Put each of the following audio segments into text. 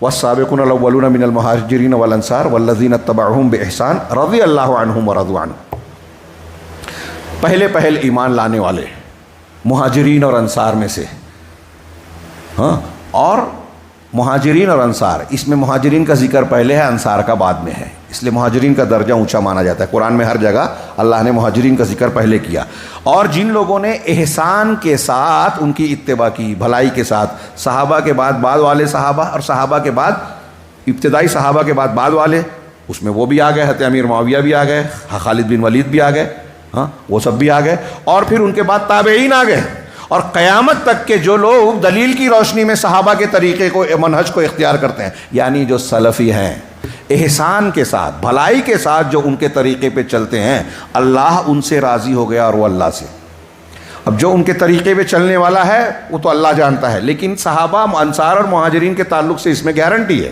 والسابقون الاولون من المہاجرین والانصار والذین اتبعوہم بإحسان رضی اللہ عنہم ورضوا عنہ. پہلے ایمان لانے والے مہاجرین اور انصار میں سے. ہاں، اور مہاجرین اور انصار، اس میں مہاجرین کا ذکر پہلے ہے، انصار کا بعد میں ہے، اس لیے مہاجرین کا درجہ اونچا مانا جاتا ہے. قرآن میں ہر جگہ اللہ نے مہاجرین کا ذکر پہلے کیا. اور جن لوگوں نے احسان کے ساتھ ان کی اتباع کی، بھلائی کے ساتھ، صحابہ کے بعد بعد والے صحابہ، اور صحابہ کے بعد ابتدائی صحابہ کے بعد بعد والے، اس میں وہ بھی آ گئے، حضرت امیر معاویہ بھی آ گئے، خالد بن ولید بھی آ گئے، ہاں وہ سب بھی آ گئے. اور پھر ان کے بعد تابعین آ گئے، اور قیامت تک کے جو لوگ دلیل کی روشنی میں صحابہ کے طریقے کو، منہج کو اختیار کرتے ہیں، یعنی جو سلفی ہیں، احسان کے ساتھ، بھلائی کے ساتھ جو ان کے طریقے پہ چلتے ہیں، اللہ ان سے راضی ہو گیا اور وہ اللہ سے. اب جو ان کے طریقے پہ چلنے والا ہے وہ تو اللہ جانتا ہے، لیکن صحابہ، انصار اور مہاجرین کے تعلق سے اس میں گارنٹی ہے.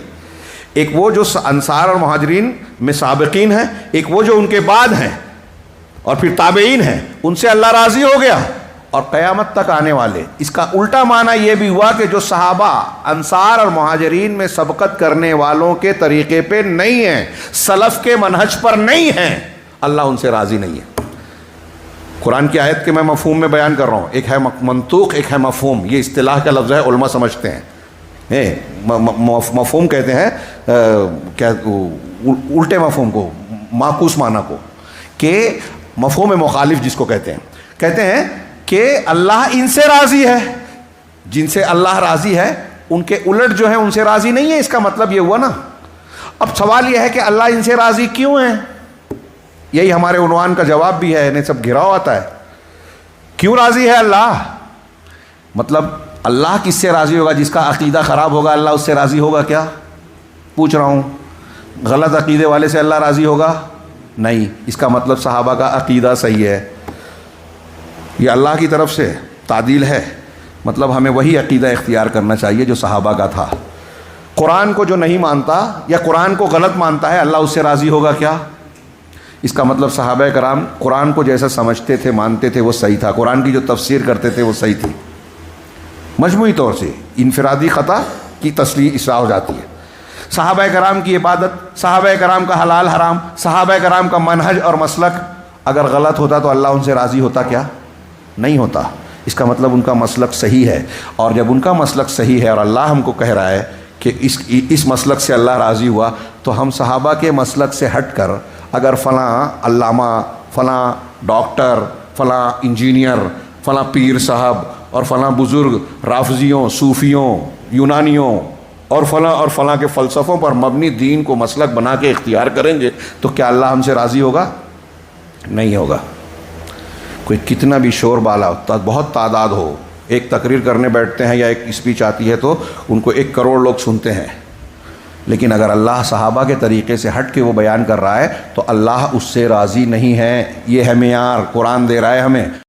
ایک وہ جو انصار اور مہاجرین میں سابقین ہیں، ایک وہ جو ان کے بعد ہیں اور پھر تابعین ہیں، ان سے اللہ راضی ہو گیا. اور قیامت تک آنے والے، اس کا الٹا معنی یہ بھی ہوا کہ جو صحابہ، انصار اور مہاجرین میں سبقت کرنے والوں کے طریقے پہ نہیں ہیں، سلف کے منہج پر نہیں ہیں، اللہ ان سے راضی نہیں ہے. قرآن کی آیت کے میں مفہوم میں بیان کر رہا ہوں، ایک ہے منطوق، ایک ہے مفہوم. یہ اصطلاح کا لفظ ہے، علماء سمجھتے ہیں. مفہوم کہتے ہیں کیا، الٹے مفہوم کو، معکوس معنی کو، کہ مفہوم مخالف جس کو کہتے ہیں کہ اللہ ان سے راضی ہے، جن سے اللہ راضی ہے ان کے الٹ جو ہیں ان سے راضی نہیں ہے. اس کا مطلب یہ ہوا نا. اب سوال یہ ہے کہ اللہ ان سے راضی کیوں ہے؟ یہی ہمارے عنوان کا جواب بھی ہے، انہیں سب گھراؤ آتا ہے. کیوں راضی ہے اللہ؟ مطلب اللہ کس سے راضی ہوگا؟ جس کا عقیدہ خراب ہوگا اللہ اس سے راضی ہوگا کیا؟ پوچھ رہا ہوں. غلط عقیدے والے سے اللہ راضی ہوگا؟ نہیں. اس کا مطلب صحابہ کا عقیدہ صحیح ہے، یہ اللہ کی طرف سے تعدیل ہے. مطلب ہمیں وہی عقیدہ اختیار کرنا چاہیے جو صحابہ کا تھا. قرآن کو جو نہیں مانتا یا قرآن کو غلط مانتا ہے، اللہ اس سے راضی ہوگا کیا؟ اس کا مطلب صحابہ کرام قرآن کو جیسا سمجھتے تھے، مانتے تھے، وہ صحیح تھا. قرآن کی جو تفسیر کرتے تھے وہ صحیح تھی. مجموعی طور سے انفرادی خطا کی تصحیح اصلاح ہو جاتی ہے. صحابہ کرام کی عبادت، صحابہ کرام کا حلال حرام، صحابہ کرام کا منہج اور مسلک اگر غلط ہوتا تو اللہ ان سے راضی ہوتا کیا؟ نہیں ہوتا. اس کا مطلب ان کا مسلک صحیح ہے. اور جب ان کا مسلک صحیح ہے اور اللہ ہم کو کہہ رہا ہے کہ اس مسلک سے اللہ راضی ہوا، تو ہم صحابہ کے مسلک سے ہٹ کر اگر فلاں علامہ، فلاں ڈاکٹر، فلاں انجینئر، فلاں پیر صاحب اور فلاں بزرگ رافضیوں، صوفیوں، یونانیوں اور فلاں کے فلسفوں پر مبنی دین کو مسلک بنا کے اختیار کریں گے تو کیا اللہ ہم سے راضی ہوگا؟ نہیں ہوگا. کوئی کتنا بھی شور بالا، بہت تعداد ہو، ایک تقریر کرنے بیٹھتے ہیں یا ایک اسپیچ آتی ہے تو ان کو 1 کروڑ لوگ سنتے ہیں، لیکن اگر اللہ صحابہ کے طریقے سے ہٹ کے وہ بیان کر رہا ہے تو اللہ اس سے راضی نہیں ہے. یہ ہے معیار قرآن دے رہا ہے ہمیں.